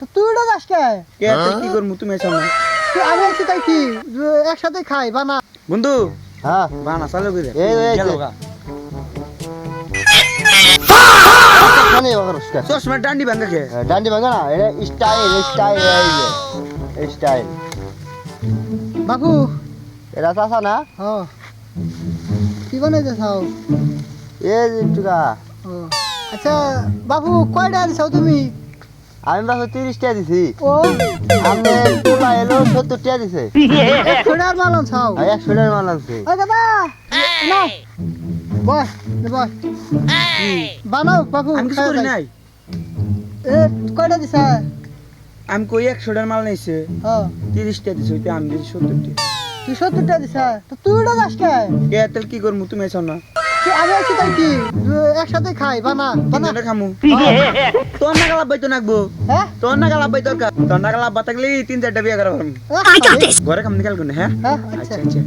তো তুই উড়ে যাস কে? কে তুই কি করমু তুমি এসো না তুই আমি আছি তাই কি একসাথে খাই বানা। বন্ধু হ্যাঁ বানা চালু করে এই গেল গা খানে বাগারস্কা চশমা ডান্ডি ভাঙা কে ডান্ডি ভাঙা না এটা স্টাইল এই স্টাইল বাবু এটা চাচা না হ কি বানাইতে চাও? এই যে টুকা ও আচ্ছা বাবু কয়টা দিছাও তুমি? আমি বাস 30 টাকা দিছি ও আমি টুকা এলো 70 টাকা দিছে 100 টাকার মাল আনছাও? 100 টাকার মাল আনছে ওই দাদা নাও বস বস বানাও বাবু আমি কিছু করি নাই এ কয়টা দিছা? আমি কই 100 টাকার মাল নিছে হ্যাঁ 30 টাকা দিছি ওইতে আমি দিছি 70 টাকা তুই 70 টাকা দিছা তো তুই উড়ে যাস কে? কে তাহলে কি করমু তুমি এসো না তুই আমি আছি তাই কি একসাথে খাই বানা বানা। তিনজনে খামু তোর না গালা বাইতো নাকবো হ্যাঁ তোর না গালা বাই দরকার তোর না গালা বাতাকলি 3-4টা বিয়া করা পারমু আচ্ছা ঘরে খাম নিকাল কোনে হ্যাঁ হ্যাঁ আচ্ছা আচ্ছা আচ্ছা